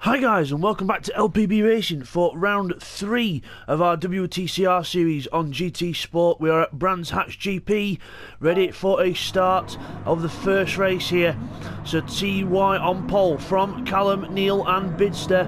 Hi guys, and welcome back to LPB Racing for round 3 of our WTCR series on GT Sport. We are at Brands Hatch GP, ready for a start of the first race here. So TY on pole from Callum, Neil and Bidzster.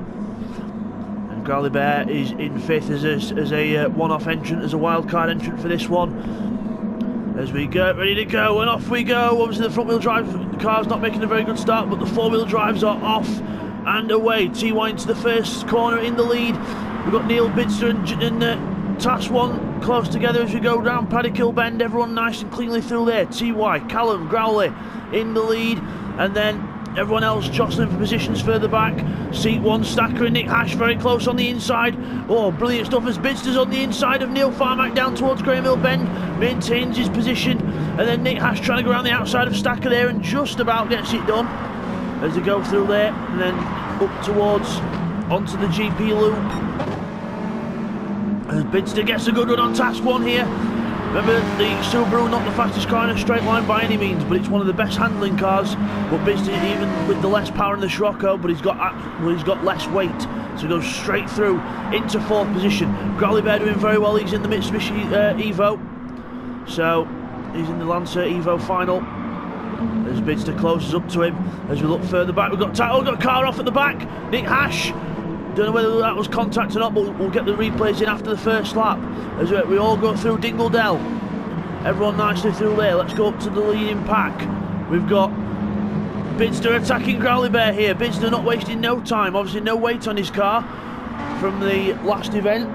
And Growly Bear is in 5th as a one-off entrant, as a wildcard entrant for this one. As we get ready to go, and off we go. Obviously the front-wheel drive car's not making a very good start, but the four-wheel drives are off and away. TY into the first corner in the lead. We've got Neil, Bidzster and Task 1 close together as we go down Paddock Hill Bend. Everyone nice and cleanly through there. TY, Callum, Growly in the lead, and then everyone else jostling for positions further back. Seat 1, Stacker and Nick Hash very close on the inside. Oh, brilliant stuff as Bidzster's on the inside of Neil Farmack down towards Graham Hill Bend. Maintains his position, and then Nick Hash trying to go around the outside of Stacker there and just about gets it done as they go through there, and then up towards onto the GP loop. As Bidzster gets a good run on Task 1 here. Remember, the Subaru not the fastest car in a straight line by any means, but it's one of the best handling cars. But Bidzster, even with the less power in the Scirocco, but he's got less weight, so he goes straight through into 4th position. Growly Bear doing very well. He's in the Mitsubishi Evo, so he's in the Lancer Evo final. As Bidzster closes up to him, as we look further back, we've got a car off at the back. Nick Hash, don't know whether that was contact or not, but we'll get the replays in after the first lap. As we all go through Dingle Dell, everyone nicely through there. Let's go up to the leading pack. We've got Bidzster attacking Growly Bear here. Bidzster not wasting no time, obviously no weight on his car from the last event.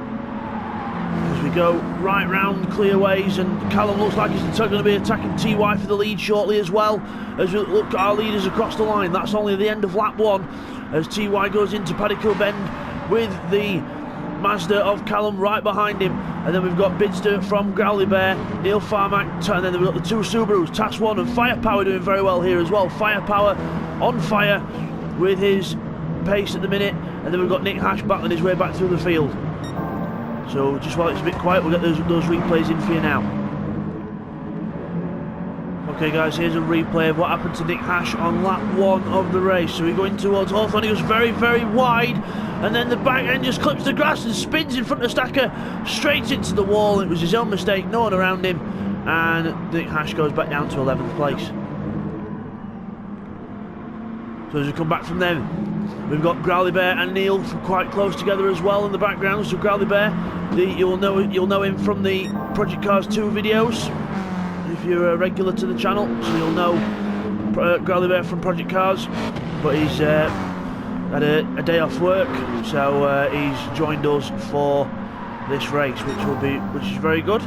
As we go right round clearways, and Callum looks like he's going to be attacking TY for the lead shortly as well. As we look at our leaders across the line, that's only the end of lap 1 as TY goes into Paddock Hill Bend with the Mazda of Callum right behind him. And then we've got Bidzster from Growly Bear, Neil Farmack, and then we've got the two Subarus, Task 1 and Firepower doing very well here as well. Firepower on fire with his pace at the minute, and then we've got Nick Hash battling his way back through the field. So just while it's a bit quiet, we'll get those replays in for you now. Okay guys, here's a replay of what happened to Nick Hash on lap 1 of the race. So we're going towards Hawthorne. He goes very, very wide, and then the back end just clips the grass and spins in front of Stacker straight into the wall. It was his own mistake, no one around him, and Nick Hash goes back down to 11th place. So as we come back from them, we've got Growly Bear and Neil quite close together as well in the background. So Growly Bear, you'll know him from the Project Cars 2 videos if you're a regular to the channel. So you'll know Growly Bear from Project Cars, but he's had a day off work, so he's joined us for this race, which is very good.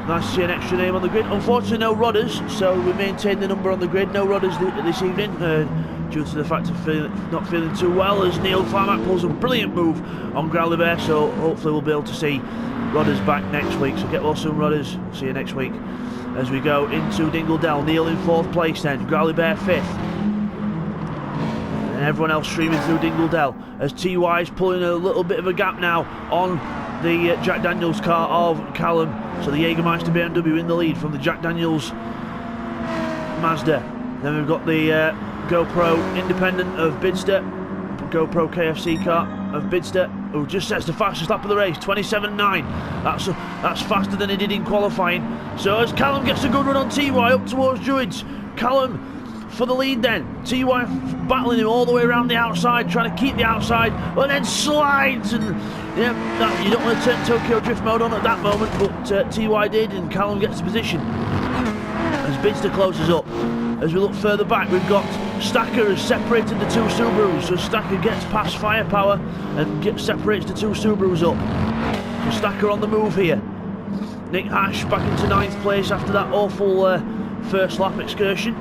Nice to see an extra name on the grid. Unfortunately, no Rodders, so we maintain the number on the grid. No Rodders this evening, due to the fact of not feeling too well, as Neil Farmack pulls a brilliant move on Growly Bear, so hopefully we'll be able to see Rodders back next week. So get well soon, Rodders. See you next week. As we go into Dingle Dell, Neil in 4th place then, Growly Bear 5th. And everyone else streaming through Dingle Dell, as TY is pulling a little bit of a gap now on the Jack Daniels car of Callum. So the Jägermeister BMW in the lead from the Jack Daniels Mazda. Then we've got the GoPro independent of Bidzster, GoPro KFC car of Bidzster, who just sets the fastest lap of the race, 27.9. That's faster than he did in qualifying. So as Callum gets a good run on TY up towards Druids, Callum for the lead then. TY battling him all the way around the outside, trying to keep the outside, but then slides, and yeah, you don't want to turn Tokyo Drift mode on at that moment, but TY did, and Callum gets the position as Bidzster closes up. As we look further back, we've got Stacker has separated the two Subarus, so Stacker gets past Firepower and separates the two Subarus up. So Stacker on the move here. Nick Hash back into 9th place after that awful first lap excursion,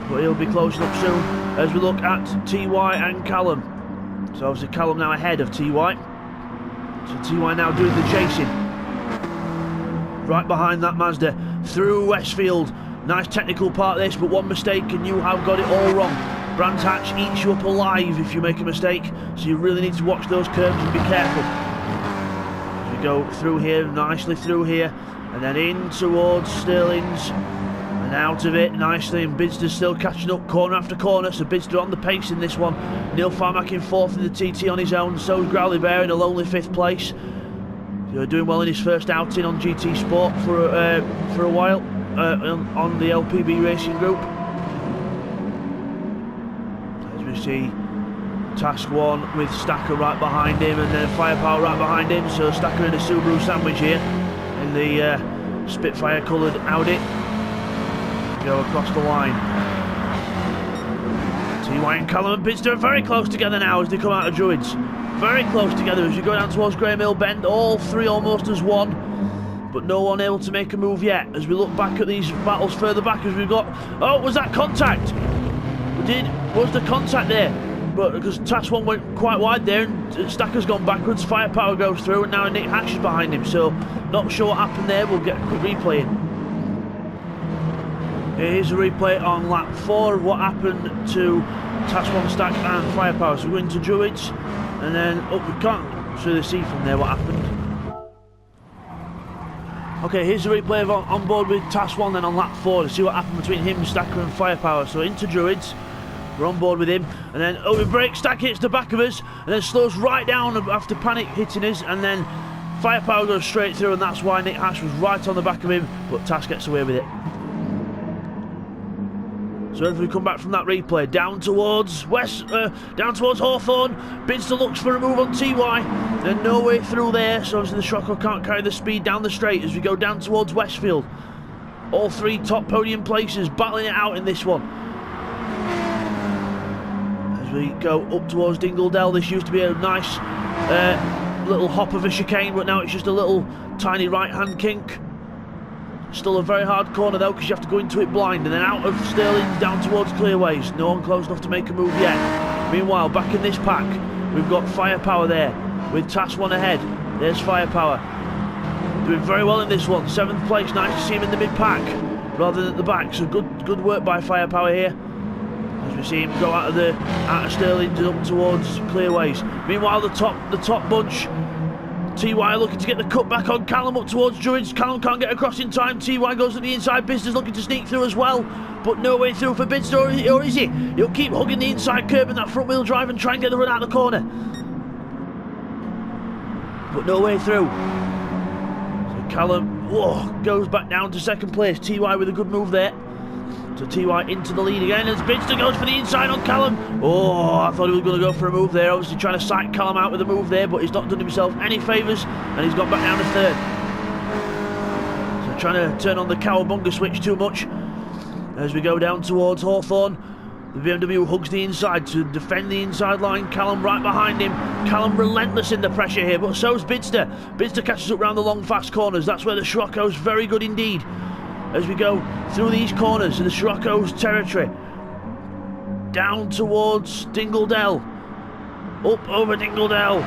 but he'll be closing up soon. As we look at TY and Callum, so obviously Callum now ahead of TY. So TY now doing the chasing, right behind that Mazda through Westfield. Nice technical part of this, but one mistake and you have got it all wrong. Brands Hatch eats you up alive if you make a mistake, so you really need to watch those curves and be careful. As we go through here, nicely through here, and then in towards Sterling's, and And out of it nicely, and Bidzster still catching up corner after corner, so Bidzster on the pace in this one. Neil Farmack in 4th in the TT on his own, so's Growly Bear in a lonely 5th place. So doing well in his first outing on GT Sport for a while on the LPB Racing Group. As we see Task 1 with Stacker right behind him, and then Firepower right behind him, so Stacker in a Subaru sandwich here in the Spitfire coloured Audi. Go across the line. TY and Callum and Bidzster are very close together now as they come out of Druids. Very close together as you go down towards Graham Hill Bend, all three almost as one, but no one able to make a move yet. As we look back at these battles further back, as we've got, oh, was that contact? Was the contact there? But because Task 1 went quite wide there, and Stacker's gone backwards, Firepower goes through, and now Nick Hash is behind him, so not sure what happened there. We'll get a quick replay in. Here's a replay on lap 4 of what happened to Task 1, Stack and Firepower. So we're going to Druids, and then we can't really see from there what happened. Okay, here's the replay of on board with Task 1 then on lap 4 to see what happened between him, Stacker and Firepower. So into Druids, we're on board with him, and then we brake, Stack hits the back of us, and then slows right down after panic hitting us, and then Firepower goes straight through, and that's why Nick Hash was right on the back of him, but Task gets away with it. So as we come back from that replay, down towards Hawthorn, Bidzster looks for a move on TY, then no way through there, so obviously the Scirocco can't carry the speed down the straight as we go down towards Westfield. All three top podium places battling it out in this one. As we go up towards Dingledell, this used to be a nice little hop of a chicane, but now it's just a little tiny right-hand kink. Still a very hard corner though, because you have to go into it blind, and then out of Stirling down towards Clearways. No one close enough to make a move yet. Meanwhile, back in this pack, we've got Firepower there with Task 1 ahead. There's Firepower doing very well in this one. 7th place, nice to see him in the mid-pack rather than at the back. So good work by Firepower here. As we see him go out of Stirling and up towards Clearways. Meanwhile, the top bunch. TY looking to get the cut back on Callum up towards Druids. Callum can't get across in time. TY goes to the inside. Bidzster's looking to sneak through as well, but no way through for Bidzster, or is he? He'll keep hugging the inside curb in that front wheel drive and try and get the run out of the corner, but no way through. So Callum goes back down to 2nd place. TY with a good move there. So TY into the lead again as Bidzster goes for the inside on Callum. Oh, I thought he was going to go for a move there. Obviously trying to sight Callum out with a move there, but he's not done himself any favours, and he's gone back down to 3rd. So trying to turn on the cowabunga switch too much. As we go down towards Hawthorn, the BMW hugs the inside to defend the inside line. Callum right behind him. Callum relentless in the pressure here, but so's Bidzster. Bidzster catches up round the long fast corners. That's where the Scirocco's very good indeed. As we go through these corners in the Scirocco's territory, down towards Dingledell, up over Dingledell.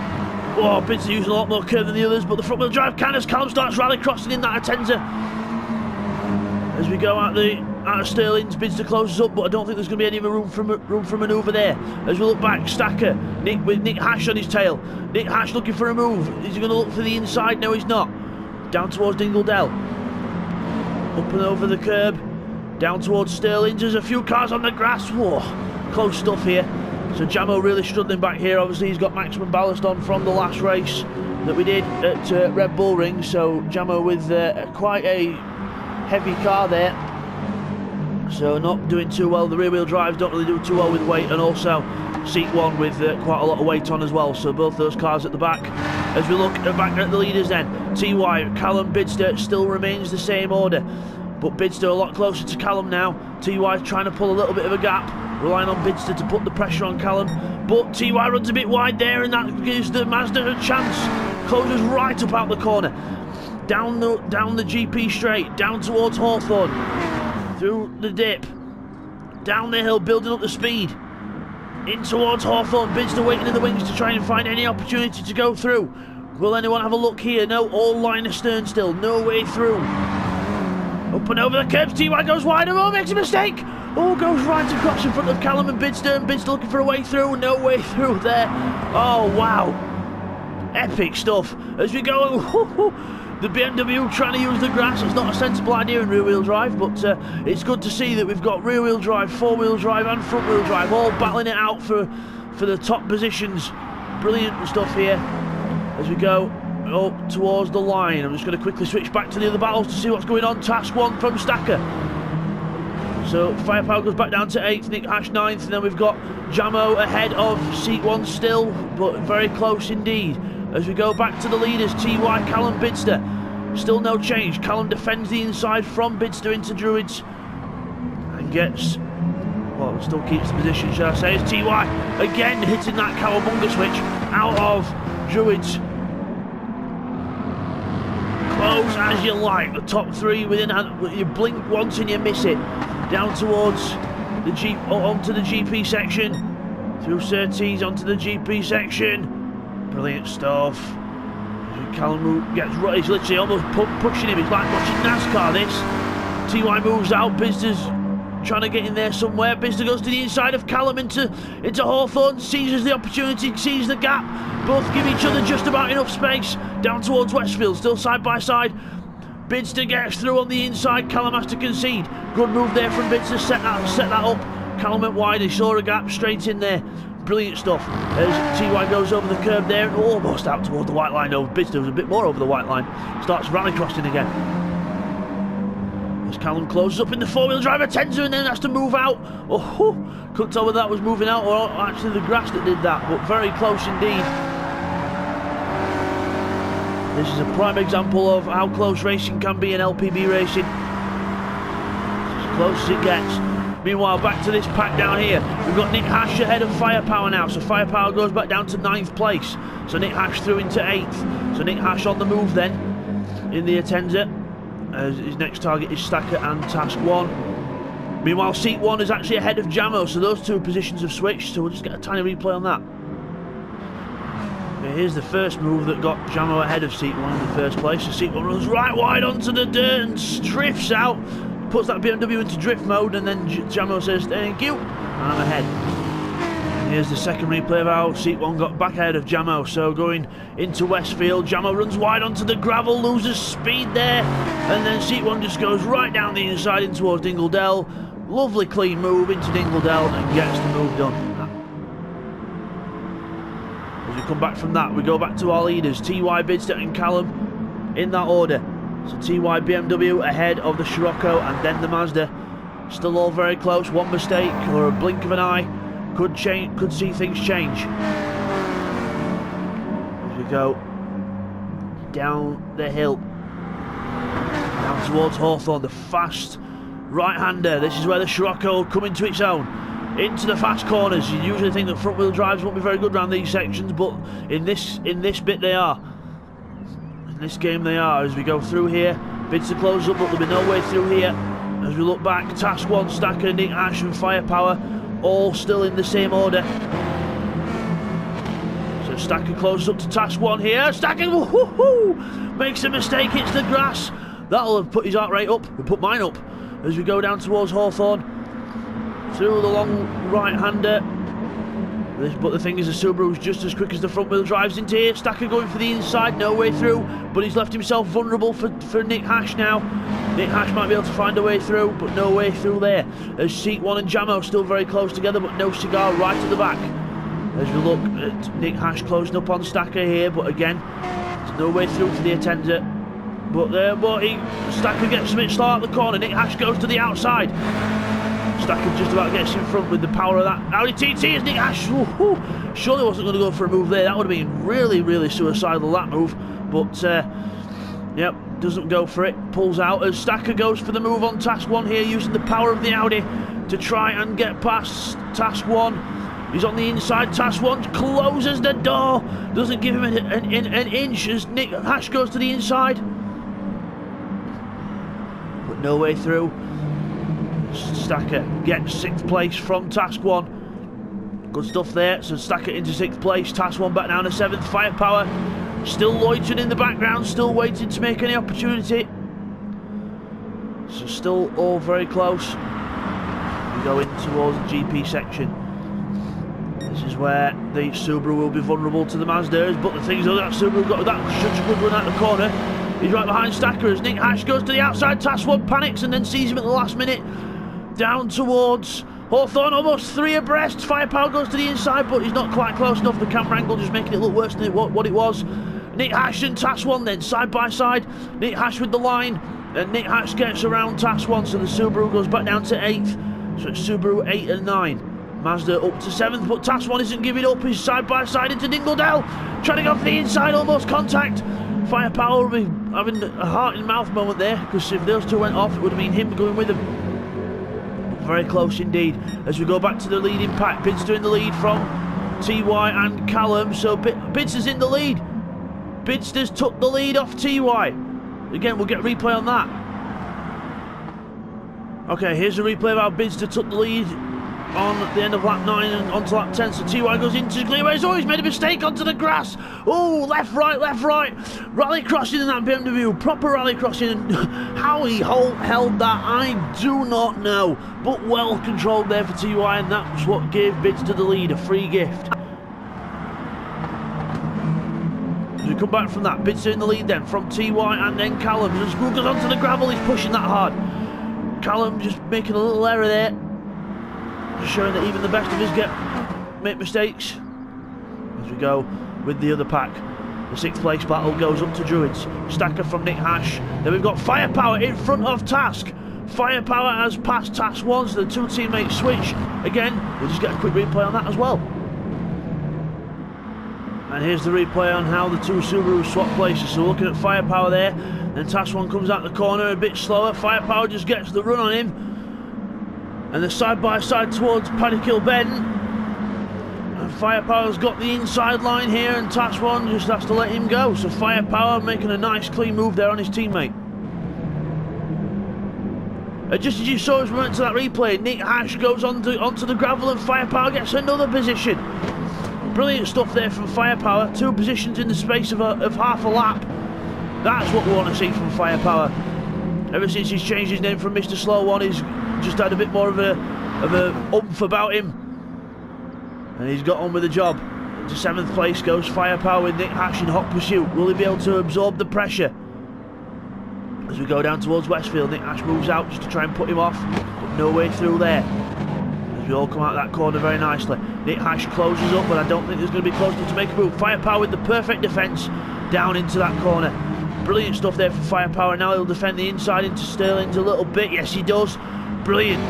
Oh, Bidzster using a lot more curve than the others, but the front wheel drive can as Callum starts rally crossing in that Atenza. As we go out of Stirling's, Bidzster closes up, but I don't think there's going to be any room for manoeuvre there. As we look back, Stacker, with Nick Hash on his tail. Nick Hash looking for a move. Is he going to look for the inside? No, he's not. Down towards Dingledell. Up and over the curb, down towards Stirling. There's a few cars on the grass. Whoa, close stuff here. So Jamo really struggling back here. Obviously he's got maximum ballast on from the last race that we did at Red Bull Ring. So Jamo with quite a heavy car there. So not doing too well. The rear wheel drives don't really do too well with weight, and also seat 1 with quite a lot of weight on as well. So both those cars at the back. As we look back at the leaders then, TY, Callum, Bidzster still remains the same order, but Bidzster a lot closer to Callum now. TY trying to pull a little bit of a gap, relying on Bidzster to put the pressure on Callum, but TY runs a bit wide there, and that gives the Mazda a chance. Closes right up out the corner, down the GP straight, down towards Hawthorn, through the dip, down the hill, building up the speed, in towards Hawthorn. Bidzster waiting in the wings to try and find any opportunity to go through. Will anyone have a look here? No, all line astern still, no way through. Up and over the curbs, TY goes wide, oh, makes a mistake. Oh, goes right across in front of Callum and Bidzster looking for a way through, no way through there. Oh, wow. Epic stuff. As we go, The BMW trying to use the grass. It's not a sensible idea in rear-wheel drive, but it's good to see that we've got rear-wheel drive, four-wheel drive and front-wheel drive all battling it out for the top positions. Brilliant stuff here as we go up towards the line. I'm just going to quickly switch back to the other battles to see what's going on. Task 1 from Stacker. So Firepower goes back down to 8th, Nick Hash 9th, and then we've got Jamo ahead of Seat 1 still, but very close indeed. As we go back to the leaders, TY, Callum, Bidzster. Still no change. Callum defends the inside from Bidzster into Druids and gets, well, still keeps the position, shall I say, as TY again hitting that cowabunga switch out of Druids. Close as you like, the top 3 within, you blink once and you miss it. Down towards the onto the GP section, through Surtees onto the GP section. Brilliant stuff. Callum gets right, he's literally almost pushing him. It's like watching NASCAR. This TY moves out. Bidzster's trying to get in there somewhere. Bidzster goes to the inside of Callum into Hawthorne, seizes the opportunity, sees the gap. Both give each other just about enough space. Down towards Westfield, still side by side. Bidzster gets through on the inside. Callum has to concede. Good move there from Bidzster. Set that up. Callum went wide. He saw a gap straight in there. Brilliant stuff. As TY goes over the curb there and almost out towards the white line. No, Bidzster was a bit more over the white line. Starts rallycrossing again. As Callum closes up in the four-wheel drive Atenza and then has to move out. Oh, couldn't tell whether that was moving out or actually the grass that did that, but very close indeed. This is a prime example of how close racing can be in LPB racing. As close as it gets. Meanwhile, back to this pack down here. We've got Nick Hash ahead of Firepower now. So Firepower goes back down to 9th place. So Nick Hash through into 8th. So Nick Hash on the move then in the Atenza. As his next target is Stacker and Task 1. Meanwhile, Seat 1 is actually ahead of Jamo. So those two positions have switched. So we'll just get a tiny replay on that. Here's the first move that got Jamo ahead of Seat 1 in the first place. So Seat 1 runs right wide onto the dirt and drifts out. Puts that BMW into drift mode, and then Jamo says, thank you, and I'm ahead. And here's the second replay of how Seat 1 got back ahead of Jamo. So going into Westfield, Jamo runs wide onto the gravel, loses speed there, and then Seat 1 just goes right down the inside in towards Dingledell. Lovely clean move into Dingledell and gets the move done. As we come back from that, we go back to our leaders, TY, Bidzster and Callum, in that order. So TY BMW ahead of the Scirocco and then the Mazda. Still all very close. One mistake or a blink of an eye could see things change. As we go down the hill, down towards Hawthorne, the fast right-hander. This is where the Scirocco will come into its own. Into the fast corners. You usually think that front-wheel drives won't be very good around these sections, but in this bit they are. This game they are. As we go through here, Bidzster closes up, but there'll be no way through here. As we look back, Task 1, Stacker, Nick Hash and Firepower all still in the same order. So Stacker closes up to Task 1 here. Stacker makes a mistake, hits the grass. That'll have put his heart rate up. We'll put mine up. As we go down towards Hawthorne, through the long right-hander. But the thing is, the Subaru's just as quick as the front wheel drives into here. Stacker going for the inside, no way through, but he's left himself vulnerable for Nick Hash now. Nick Hash might be able to find a way through, but no way through there. As Seat 1 and Jamo still very close together, but no cigar right at the back. As we look at Nick Hash closing up on Stacker here, but again, there's no way through for the Atenza. But Stacker gets a bit slow out the corner. Nick Hash goes to the outside. Stacker just about gets in front with the power of that Audi TT as Nick Hash surely wasn't going to go for a move there. That would have been really, really suicidal, that move. But yep, doesn't go for it, pulls out as Stacker goes for the move on Task 1 here, using the power of the Audi to try and get past Task 1. He's on the inside. Task 1 closes the door, doesn't give him an inch as Nick Hash goes to the inside, but no way through. Stacker gets 6th place from Task 1. Good stuff there. So Stacker into 6th place. Task 1 back down to 7th. Firepower still loitering in the background, still waiting to make any opportunity. So still all very close. We go in towards the GP section. This is where the Subaru will be vulnerable to the Mazdas, but the thing is, that Subaru got that such a good run out the corner. He's right behind Stacker as Nick Hash goes to the outside. Task 1 panics and then sees him at the last minute. Down towards Hawthorne, almost 3 abreast. Firepower goes to the inside, but he's not quite close enough. The camera angle just making it look worse than what it was. Nick Hash and Task 1 then side by side. Nick Hash with the line, and Nick Hash gets around Task 1, so the Subaru goes back down to 8th. So it's Subaru 8 and 9. Mazda up to 7th, but Task 1 isn't giving up. He's side by side into Dingledell, trying to go for the inside, almost contact. Firepower will be having a heart in mouth moment there, because if those two went off, it would have been him going with them. Very close indeed. As we go back to the leading pack, Bidzster in the lead from TY and Callum. So Bidzster's in the lead. Bidzster's took the lead off TY. Again, we'll get a replay on that. Okay, here's a replay of how Bidzster took the lead on the end of lap 9 and onto lap 10. So TY goes into clearways. Oh, he's made a mistake onto the grass. Oh, left, right. Rally crossing in that BMW. Proper rally crossing. And how he held that, I do not know. But well controlled there for TY, and that's what gave Bidzster the lead. A free gift. As we come back from that, Bidzster in the lead then from TY and then Callum. As School goes onto the gravel, he's pushing that hard. Callum just making a little error there. Just showing that even the best of us make mistakes. As we go with the other pack, the 6th place battle goes up to Druids. Stacker from Nick Hash. Then we've got Firepower in front of Task. Firepower has passed Task 1, so the two teammates switch. Again, we'll just get a quick replay on that as well. And here's the replay on how the two Subarus swap places. So looking at Firepower there, then Task 1 comes out the corner a bit slower. Firepower just gets the run on him. And they're side by side towards Paddock Bend. And Firepower's got the inside line here, and Task 1 just has to let him go. So Firepower making a nice clean move there on his teammate. Just as you saw as we went to that replay, Nick Hash goes onto the gravel and Firepower gets another position. Brilliant stuff there from Firepower. 2 positions in the space of half a lap. That's what we want to see from Firepower. Ever since he's changed his name from Mr. Slow One, he's just had a bit more of a oomph about him, and he's got on with the job. To 7th place goes Firepower with Nick Hash in hot pursuit. Will he be able to absorb the pressure? As we go down towards Westfield, Nick Hash moves out just to try and put him off, but no way through there. As we all come out of that corner very nicely, Nick Hash closes up, but I don't think there's going to be close enough to make a move. Firepower with the perfect defence down into that corner. Brilliant stuff there for Firepower. Now he'll defend the inside into Sterling's a little bit. Yes, he does. Brilliant.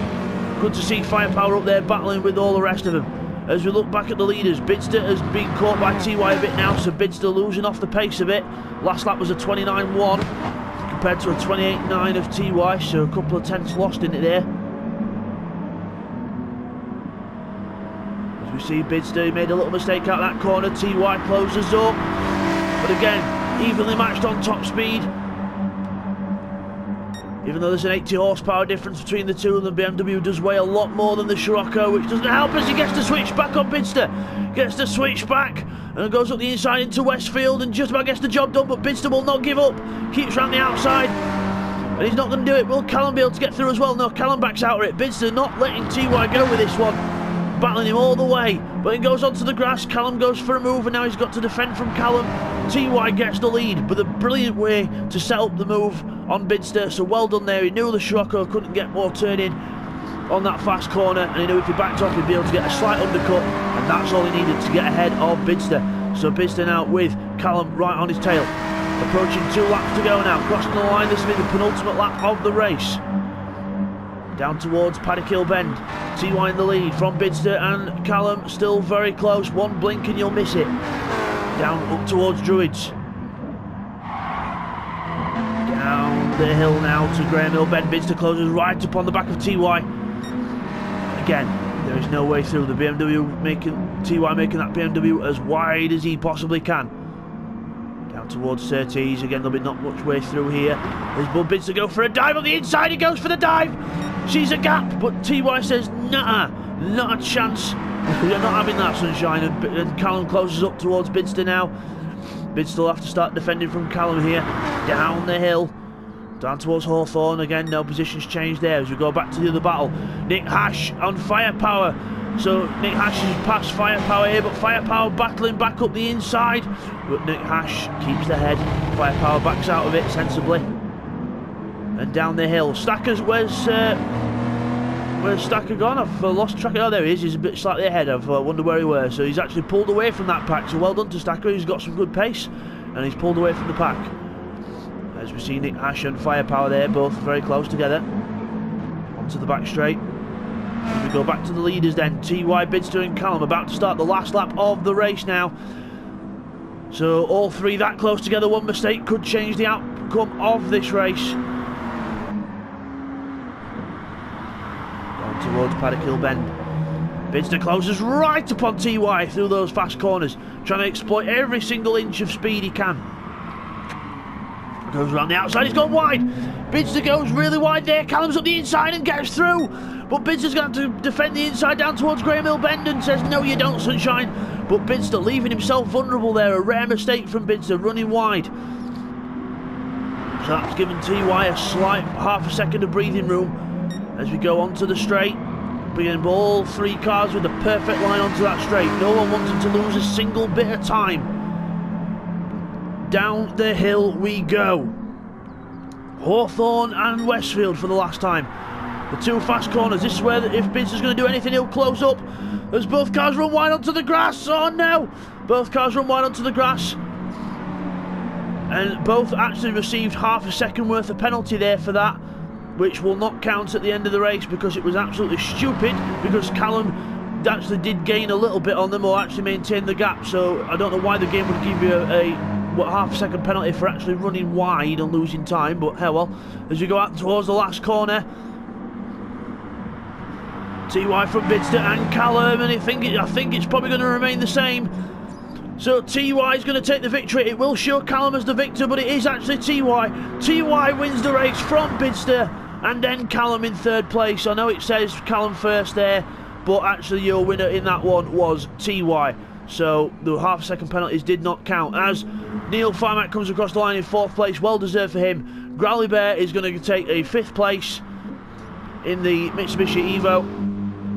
Good to see Firepower up there battling with all the rest of them. As we look back at the leaders, Bidzster has been caught by TY a bit now, so Bidzster losing off the pace a bit. Last lap was a 29.1 compared to a 28.9 of TY, so a couple of tenths lost in it there. As we see Bidzster, he made a little mistake out of that corner. TY closes up, but again, evenly matched on top speed. Even though there's an 80 horsepower difference between the two, the BMW does weigh a lot more than the Scirocco, which doesn't help as he gets to switch back on Bidzster. Gets to switch back and goes up the inside into Westfield and just about gets the job done, but Bidzster will not give up. Keeps round the outside and he's not going to do it. Will Callum be able to get through as well? No, Callum backs out of it. Bidzster not letting TY go with this one. Battling him all the way, but he goes onto the grass. Callum goes for a move and now he's got to defend from Callum. TY gets the lead, but a brilliant way to set up the move on Bidzster, so well done there. He knew the Scirocco couldn't get more turning on that fast corner, and he knew if he backed off he'd be able to get a slight undercut, and that's all he needed to get ahead of Bidzster. So Bidzster now with Callum right on his tail. Approaching 2 laps to go now, crossing the line. This will be the penultimate lap of the race. Down towards Paddock Bend. TY in the lead from Bidzster and Callum still very close. One blink and you'll miss it. Down up towards Druids. Down the hill now to Graham Hill Bend. Bidzster closes right upon the back of TY. Again, there is no way through. The BMW making TY making that BMW as wide as he possibly can. Down towards Surtees. Again, there'll be not much way through here. There's Bidzster go for a dive on the inside. He goes for the dive. Sees a gap, but TY says, nah, not a chance. You're not having that, sunshine. And Callum closes up towards Bidzster now. Bidzster will have to start defending from Callum here. Down the hill. Down towards Hawthorne. Again, no positions changed there as we go back to the other battle. Nick Hash on Firepower. So Nick Hash has passed Firepower here, but Firepower battling back up the inside. But Nick Hash keeps the head. Firepower backs out of it sensibly. And down the hill. Stacker's, where's Stacker gone? I've lost track. Oh, there he is. He's a bit slightly ahead. I've wondered where he was. So he's actually pulled away from that pack. So well done to Stacker. He's got some good pace. And he's pulled away from the pack. As we see Nick Hash and Firepower there, both very close together. Onto the back straight. We go back to the leaders then. TY, Bidzster and Callum about to start the last lap of the race now. So all three that close together. One mistake could change the outcome of this race. Going towards Paddock Hill Bend. Bidzster closes right upon TY through those fast corners, trying to exploit every single inch of speed he can. Goes around the outside, he's gone wide. Bidzster goes really wide there. Callum's up the inside and gets through. But Bidzster's going to have to defend the inside down towards Graham Hill Bend and says, no you don't, Sunshine. But Bidzster leaving himself vulnerable there. A rare mistake from Bidzster, running wide. So that's given TY a slight half a second of breathing room as we go onto the straight. Bringing all three cars with a perfect line onto that straight. No one wanted to lose a single bit of time. Down the hill we go. Hawthorne and Westfield for the last time. The two fast corners. This is where if Bidzster's going to do anything, he'll close up. As both cars run wide onto the grass. Oh no! Both cars run wide onto the grass. And both actually received half a second worth of penalty there for that, which will not count at the end of the race because it was absolutely stupid, because Callum actually did gain a little bit on them or actually maintain the gap. So I don't know why the game would give you a half a second penalty for actually running wide and losing time, but hell well. As we go out towards the last corner, TY from Bidzster and Callum, and I think it's probably going to remain the same. So TY is going to take the victory. It will show Callum as the victor, but it is actually TY. TY wins the race from Bidzster, and then Callum in third place. I know it says Callum first there, but actually your winner in that one was TY. So the half a second penalties did not count. As Neil Farmack comes across the line in fourth place, well deserved for him. Growly Bear is going to take a fifth place in the Mitsubishi Evo.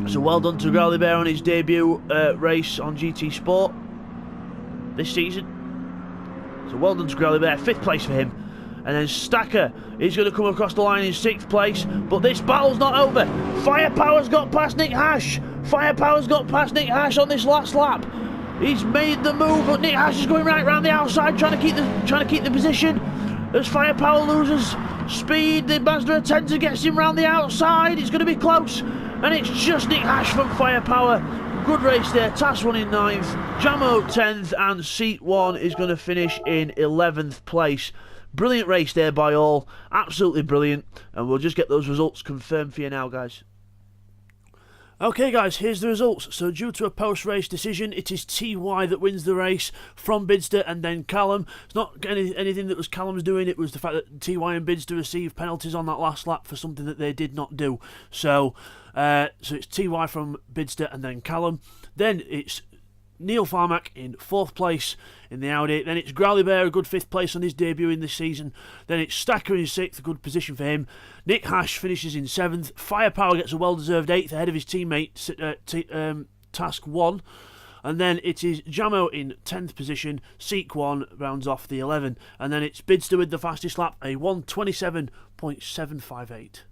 So well done to Growly Bear on his debut race on GT Sport this season. So well done to Growly Bear, fifth place for him. And then Stacker is going to come across the line in sixth place. But this battle's not over. Firepower's got past Nick Hash. Firepower's got past Nick Hash on this last lap. He's made the move, but Nick Hash is going right round the outside, trying to keep the position. As Firepower loses speed, the Mazda Atenta gets him round the outside. It's going to be close, and it's just Nick Hash from Firepower. Good race there. Tass won in 9th, Jamo 10th, and Seat 1 is going to finish in 11th place. Brilliant race there by all, absolutely brilliant, and we'll just get those results confirmed for you now, guys. Okay guys, here's the results. So due to a post-race decision, it is TY that wins the race from Bidzster and then Callum. It's not anything that was Callum's doing, it was the fact that TY and Bidzster received penalties on that last lap for something that they did not do. So it's TY from Bidzster and then Callum. Then it's Neil Farmack in 4th place in the Audi. Then it's Growly Bear, a good 5th place on his debut in this season. Then it's Stacker in 6th, a good position for him. Nick Hash finishes in 7th. Firepower gets a well-deserved 8th ahead of his teammate Task 1. And then it is Jamo in 10th position. Seek 1 rounds off the 11. And then it's Bidzster with the fastest lap, a 1:27.758.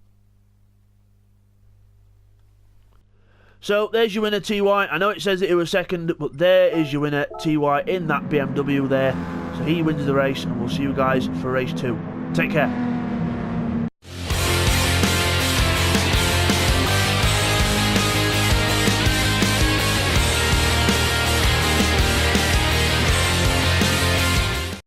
So there's your winner, TY. I know it says that it was second, but there is your winner, TY, in that BMW there. So he wins the race, and we'll see you guys for race 2. Take care.